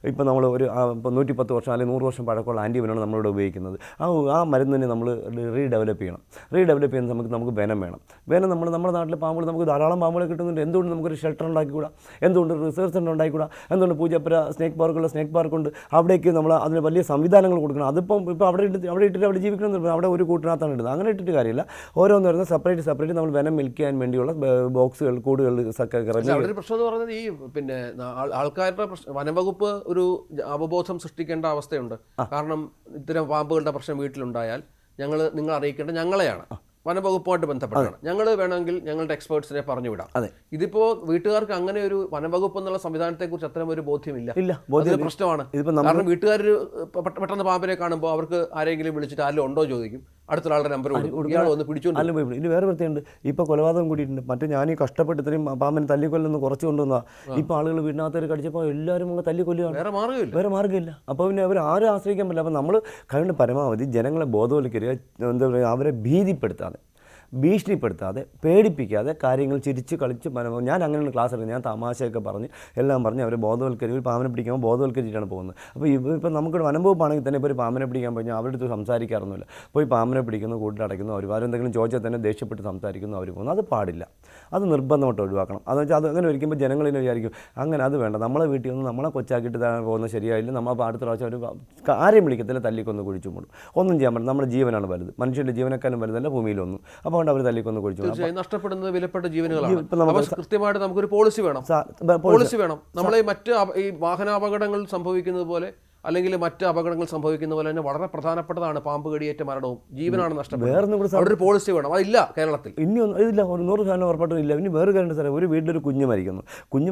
ഇപ്പോൾ നമ്മൾ ഒരു ഇപ്പോൾ 110 വർഷം അല്ലെങ്കിൽ 100 വർഷം പഴക്കമുള്ള ആൻറ്റിബയോട്ടിക്കാണ് നമ്മളിവിടെ ഉപയോഗിക്കുന്നത്. ആ മരുന്ന് തന്നെ നമ്മൾ റീഡെവലപ്പ് ചെയ്യണം. റീഡെവലപ്പ് ചെയ്യുന്ന സമയത്ത് നമുക്ക് വെനം വേണം. വെനം നമ്മുടെ നാട്ടിലെ പാമ്പുകൾ നമുക്ക് ധാരാളം പാമ്പുകളെ കിട്ടുന്നുണ്ട്. എന്തുകൊണ്ട് നമുക്കൊരു ഷെൽട്ടർ ഉണ്ടാക്കിക്കൂടാ? എന്തുകൊണ്ട് റിസർച്ച് സെൻ്റർ ഉണ്ടാക്കിക്കൂടാ? എന്തുകൊണ്ട് പൂജപ്പുര സ്നേക്ക് പാർക്കുണ്ട്, അവിടേക്ക് നമ്മൾ അതിന് വലിയ സംവിധാനങ്ങൾ കൊടുക്കണം. അതിപ്പം ഇപ്പോൾ അവിടെ ഇട്ടിട്ട് അവിടെ ജീവിക്കണം. അവിടെ ഒരു കൂട്ടിനകത്താണ് ഇടുന്നത്. അങ്ങനെ ഇട്ടിട്ട് കാര്യമില്ല. ഓരോന്ന് വരുന്നത് സെപ്പറേറ്റ് നമ്മൾ വെനം മിൽക്ക് ചെയ്യാൻ വേണ്ടിയുള്ള ബോക്സുകൾ കൂടുകൾ പ്രശ്നം എന്ന് പറയുന്നത് ഈ പിന്നെ ആൾക്കാരുടെ വനംവകുപ്പ് ഒരു അവബോധം സൃഷ്ടിക്കേണ്ട അവസ്ഥയുണ്ട്. കാരണം ഇത്തരം പാമ്പുകളുടെ പ്രശ്നം വീട്ടിലുണ്ടായാൽ നിങ്ങൾ അറിയിക്കേണ്ട ഞങ്ങളെയാണ്, വനംവകുപ്പുമായിട്ട് ബന്ധപ്പെട്ടാണ്. ഞങ്ങൾ വേണമെങ്കിൽ ഞങ്ങളുടെ എക്സ്പേർട്സിനെ പറഞ്ഞു വിടാം. ഇതിപ്പോ വീട്ടുകാർക്ക് അങ്ങനെ ഒരു വനംവകുപ്പ് എന്നുള്ള സംവിധാനത്തെക്കുറിച്ച് അത്തരം ഒരു ബോധ്യമില്ല. അതൊരു പ്രശ്നമാണ്. കാരണം വീട്ടുകാർ പെട്ടെന്ന് പാമ്പിനെ കാണുമ്പോൾ അവർക്ക് ആരെങ്കിലും വിളിച്ചിട്ട് ആരും ഉണ്ടോ ചോദിക്കും, അടുത്ത ആളുടെ നമ്പർ ഇയാൾ വന്ന് പിടിച്ചുകൊണ്ട്. ഇനി വേറെ വൃത്തിയുണ്ട്. ഇപ്പോൾ കൊലപാതകം കൂടിയിട്ടുണ്ട്. മറ്റേ ഞാൻ ഈ കഷ്ടപ്പെട്ട് ഇത്രയും പാമ്പിനെ തല്ലിക്കൊല്ലുന്ന കുറച്ച് കൊണ്ടുവന്നാ ഇപ്പോൾ ആളുകൾ വീടിനകത്ത് കടിച്ചപ്പോൾ എല്ലാവരും അങ്ങ് തല്ലിക്കൊല്ലുകയാണ്. വേറെ മാർഗ്ഗമില്ല. അപ്പോൾ പിന്നെ അവർ ആരും ആശ്രയിക്കാൻ പറ്റില്ല. അപ്പോൾ നമ്മൾ കഴിയുന്ന പരമാവധി ജനങ്ങളെ ബോധവൽക്കരിക്കുക, എന്താ പറയുക, അവരെ ഭീഷണിപ്പെടുത്താതെ പേടിപ്പിക്കാതെ കാര്യങ്ങൾ ചിരിച്ച് കളിച്ച് ഞാൻ അങ്ങനെയുള്ള ക്ലാസ് എടുക്കുന്നത്. ഞാൻ തമാശയൊക്കെ പറഞ്ഞ് എല്ലാം പറഞ്ഞ് അവരെ ബോധവൽക്കരിക്കും. പാമ്പിനെ പിടിക്കുമ്പോൾ ബോധവൽക്കരിച്ചിട്ടാണ് പോകുന്നത്. അപ്പോൾ ഇപ്പോൾ നമുക്കൊരു വനംവകുപ്പാണെങ്കിൽ തന്നെ ഇപ്പോൾ ഒരു പാമ്പിനെ പിടിക്കാൻ കഴിഞ്ഞാൽ അവരുടെ അടുത്ത് സംസാരിക്കാറൊന്നുമില്ല. പോയി പാമ്പിനെ പിടിക്കുന്നു, കൂട്ടിലടയ്ക്കുന്നു, അവർ എന്തെങ്കിലും ചോദിച്ചാൽ തന്നെ ദേഷ്യപ്പെട്ട് സംസാരിക്കുന്നു, അവർ പോകുന്നു. അത് പാടില്ല. അത് നിർബന്ധമായിട്ട് ഒഴിവാക്കണം. അതെന്ന് വെച്ചാൽ അത് അങ്ങനെ ഒരിക്കുമ്പോൾ ജനങ്ങളിനെ വിചാരിക്കും അങ്ങനെ അത് വേണ്ട, നമ്മളെ വീട്ടിൽ നിന്ന് നമ്മളെ കൊച്ചാക്കിയിട്ട് പോകുന്നത് ശരിയായില്ല, നമ്മൾ അടുത്ത പ്രാവശ്യം ഒരു ആരെയും വിളിക്കത്തില്ല, തല്ലിക്കൊന്ന് കുഴിച്ചു മൂടും. ഒന്നും ചെയ്യാൻ പറ്റില്ല. നമ്മുടെ ജീവനാണ് വലുത്. മനുഷ്യൻ്റെ ജീവനക്കാരും വലുതല്ല ഭൂമിയിലൊന്നും. അപ്പോൾ അവർ തല്ലിക്കൊന്ന് കുഴിച്ചു. നഷ്ടപ്പെടുന്നത് വിലപ്പെട്ട ജീവനുകളാണ്. കൃത്യമായിട്ട് നമുക്കൊരു പോളിസി വേണം. നമ്മളെ മറ്റ് ഈ വാഹനാപകടങ്ങൾ സംഭവിക്കുന്നത് പോലെ അല്ലെങ്കിൽ മറ്റ് അപകടങ്ങൾ സംഭവിക്കുന്ന പോലെ തന്നെ വളരെ പ്രധാനപ്പെട്ടതാണ് പാമ്പ് കടിയേറ്റ മരണവും. ജീവനാണ് നഷ്ടപ്പെടുന്നത്. അവിടെ ഒരു പോളിസി വേണം. അതില്ല കേരളത്തിൽ. ഇനിയൊന്നും ഇതില്ല. 100% ഉറപ്പായിട്ടും ഇല്ല. ഇനി വേറെ കാര്യം സാറേ, ഒരു വീട്ടിലൊരു കുഞ്ഞ്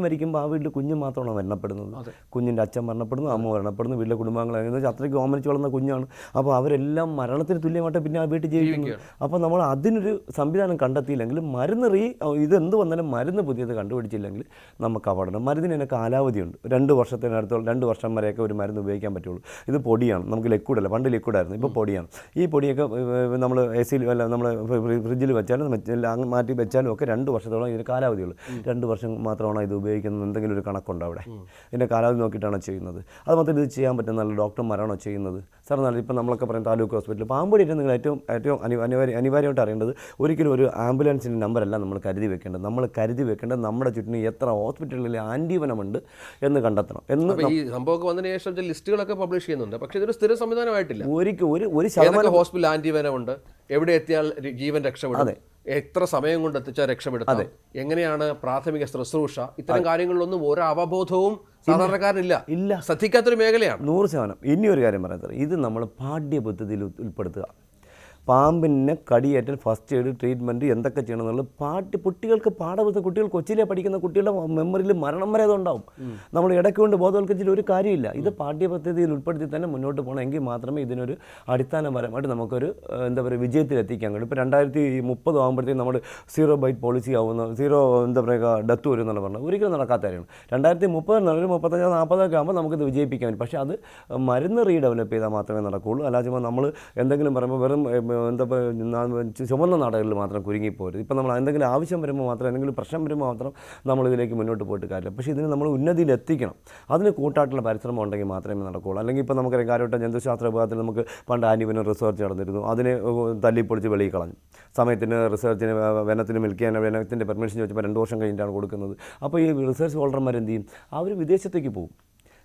മരിക്കുമ്പോൾ ആ വീട്ടിൽ കുഞ്ഞ് മാത്രമാണ് മരണപ്പെടുന്നത്. കുഞ്ഞിൻ്റെ അച്ഛൻ മരണപ്പെടുന്നു, അമ്മ മരണപ്പെടുന്നു, വീട്ടിലെ കുടുംബാംഗങ്ങൾ അത്രയ്ക്ക് ഓമനിച്ച് വളർന്ന കുഞ്ഞാണ്. അപ്പോൾ അവരെല്ലാം മരണത്തിന് തുല്യമായിട്ട് പിന്നെ ആ വീട്ടിൽ ജീവിക്കുന്നു. അപ്പോൾ നമ്മൾ അതിനൊരു സംവിധാനം കണ്ടെത്തിയില്ലെങ്കിൽ, ഇതെന്ത് വന്നാലും മരുന്ന് പുതിയത് കണ്ടുപിടിച്ചില്ലെങ്കിൽ നമുക്ക് അപകടം. മരുന്നിന് കാലാവധിയുണ്ട്. 2 വർഷത്തിനടുത്തോളം 2 വർഷം വരെയൊക്കെ ഒരു മരുന്ന് ഉപയോഗിക്കാൻ പറ്റുള്ളൂ. ഇത് പൊടിയാണ്. നമുക്ക് ലിക്വിഡല്ല. പണ്ട് ലിക്വിഡായിരുന്നു, ഇപ്പോൾ പൊടിയാണ്. ഈ പൊടിയൊക്കെ നമ്മൾ AC നമ്മൾ ഫ്രിഡ്ജിൽ വെച്ചാലും മാറ്റി വെച്ചാലും ഒക്കെ 2 വർഷത്തോളം ഇതിന് കാലാവധിയുള്ളൂ. 2 വർഷം മാത്രമാണ് ഇത് ഉപയോഗിക്കുന്നത്. എന്തെങ്കിലും ഒരു കണക്കുണ്ടോ അവിടെ? ഇതിൻ്റെ കാലാവധി നോക്കിയിട്ടാണ് ചെയ്യുന്നത്. അത് മാത്രം ഇത് ചെയ്യാൻ പറ്റുന്ന നല്ല ഡോക്ടർമാരാണോ ചെയ്യുന്നത്? സാർ നല്ല ഇപ്പോൾ നമ്മളൊക്കെ പറയും താലൂക്ക് ഹോസ്പിറ്റൽ പാമ്പടിയിട്ട് നിങ്ങൾ ഏറ്റവും അനിവാര്യമായിട്ട് അറിയേണ്ടത്, ഒരിക്കലും ഒരു ആംബുലൻസിൻ്റെ നമ്പറല്ല നമ്മൾ കരുതി വെക്കേണ്ടത് നമ്മുടെ ചുറ്റിനും എത്ര ഹോസ്പിറ്റലുകളിൽ ആൻറ്റിവനമുണ്ട് എന്ന് കണ്ടെത്തണം. ഈ സംഭവമൊക്കെ വന്നതിന് ശേഷം ലിസ്റ്റുകളൊക്കെ പബ്ലിഷ് ചെയ്യുന്നുണ്ട്. പക്ഷേ ഇതൊരു സ്ഥിര സംവിധാനമായിട്ടില്ല. ഒരു ശതമാനം ഹോസ്പിറ്റൽ ആൻറ്റിവനമുണ്ട്, എവിടെ എത്തിയാൽ ജീവൻ രക്ഷപ്പെടും, എത്ര സമയം കൊണ്ട് എത്തിച്ചാൽ രക്ഷപ്പെടുത്താം, എങ്ങനെയാണ് പ്രാഥമിക ശുശ്രൂഷ, ഇത്തരം കാര്യങ്ങളിലൊന്നും ഒരു അവബോധവും സാധാരണക്കാരനില്ല. ശ്രദ്ധിക്കാത്തൊരു മേഖലയാണ്. 100%. ഇനിയൊരു കാര്യം പറയാം, ഇത് നമ്മൾ പാഠ്യപദ്ധതിയിൽ ഉൾപ്പെടുത്തുക. പാമ്പിനെ കടിയേറ്റാൽ ഫസ്റ്റ് എയ്ഡ് ട്രീറ്റ്മെൻറ്റ് എന്തൊക്കെ ചെയ്യണം എന്നുള്ളത് കുട്ടികൾക്ക് പാഠപുസ്തകം, കുട്ടികൾ കൊച്ചിയിലെ പഠിക്കുന്ന കുട്ടികളുടെ മെമ്മറിയിൽ മരണം വരെ അതുണ്ടാവും. നമ്മൾ ഇടയ്ക്ക് കൊണ്ട് ബോധവൽക്കരിച്ചിട്ട് ഒരു കാര്യമില്ല. ഇത് പാഠ്യപദ്ധതിയിൽ ഉൾപ്പെടുത്തി തന്നെ മുന്നോട്ട് പോകണം. എങ്കിൽ മാത്രമേ ഇതിനൊരു അടിസ്ഥാനപരമായിട്ട് നമുക്കൊരു എന്താ പറയുക വിജയത്തിലെത്തിക്കാൻ കഴിയും. ഇപ്പോൾ 2030 ആകുമ്പോഴത്തേക്കും നമ്മൾ 0 ബൈറ്റ് പോളിസി ആവുന്ന 0 എന്താ പറയുക ഡെത്ത് വരും എന്നുള്ള പറഞ്ഞാൽ ഒരിക്കലും നടക്കാത്ത കാര്യമാണ്. 2030 35 40 ആകുമ്പോൾ നമുക്കിത് വിജയിപ്പിക്കാൻ പറ്റും. പക്ഷേ അത് മരുന്ന് റീഡെവലപ്പ് ചെയ്താൽ മാത്രമേ നടക്കുകയുള്ളൂ. അല്ലാതെ നമ്മൾ എന്തെങ്കിലും പറയുമ്പോൾ വെറും എന്താ ചുമന്ന നാടുകളിൽ മാത്രം കുരുങ്ങിപ്പോരുത്. ഇപ്പം നമ്മൾ എന്തെങ്കിലും ആവശ്യം വരുമ്പോൾ മാത്രം, എന്തെങ്കിലും പ്രശ്നം വരുമ്പോൾ മാത്രം നമ്മളിതിലേക്ക് മുന്നോട്ട് പോയിട്ട് കാര്യമില്ല. പക്ഷേ ഇതിന് നമ്മൾ ഉന്നതിയിൽ എത്തിക്കണം. അതിന് കൂട്ടായിട്ടുള്ള പരിശ്രമം ഉണ്ടെങ്കിൽ മാത്രമേ നടക്കുകയുള്ളൂ. അല്ലെങ്കിൽ ഇപ്പോൾ നമുക്കറിയാം കാര്യമായിട്ട് ജന്തുശാസ്ത്ര വിഭാഗത്തിൽ നമുക്ക് പണ്ട് ആൻറ്റിവനം റിസർച്ച് നടന്നിരുന്നു. അതിനെ തല്ലിപ്പൊളിച്ച് വെളിയിൽ കളഞ്ഞു. സമയത്തിന് റിസർച്ചിന് വനത്തിന് മിൽക്കാൻ വനത്തിൻ്റെ പെർമിഷൻ ചോദിച്ചപ്പോൾ 2 വർഷം കഴിഞ്ഞിട്ടാണ് കൊടുക്കുന്നത്. അപ്പോൾ ഈ റിസർച്ച് ഹോൾഡർമാർ എന്ത് ചെയ്യും? അവർ വിദേശത്തേക്ക് പോകും.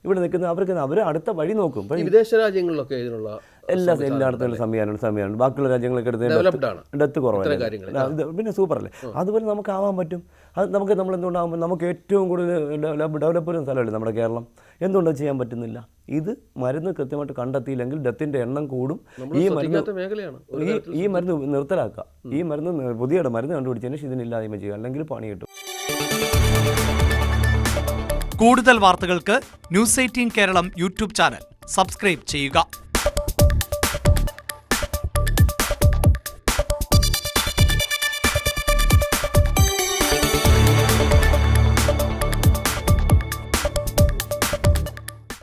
ഇവിടെ നിൽക്കുന്ന അവർ അടുത്ത വഴി നോക്കും. വിദേശ രാജ്യങ്ങളിലൊക്കെ ഇതിനുള്ള എല്ലായിടത്തും സമയമാണ്. ബാക്കിയുള്ള രാജ്യങ്ങളൊക്കെ എടുത്ത് ഡെത്ത് കുറവാണ്. പിന്നെ സൂപ്പറല്ലേ. അതുപോലെ നമുക്ക് ആവാൻ പറ്റും. അത് നമ്മൾ എന്തുകൊണ്ടാകുമ്പോൾ നമുക്ക് ഏറ്റവും കൂടുതൽ ഡെവലപ്പ് ചെയ്യുന്ന സ്ഥലമല്ലേ നമ്മുടെ കേരളം. എന്തുകൊണ്ടത് ചെയ്യാൻ പറ്റുന്നില്ല? ഇത് മരുന്ന് കൃത്യമായിട്ട് കണ്ടെത്തിയില്ലെങ്കിൽ ഡെത്തിൻ്റെ എണ്ണം കൂടും. ഈ മരുന്ന് നിർത്തലാക്കുക. ഈ മരുന്ന് പുതിയ മരുന്ന് കണ്ടുപിടിച്ചതിന് ഇതിനില്ലായ്മ ചെയ്യുക, അല്ലെങ്കിൽ പണി കിട്ടും. കൂടുതൽ വാർത്തകൾക്ക് News 18 Keralam YouTube channel subscribe ചെയ്യുക.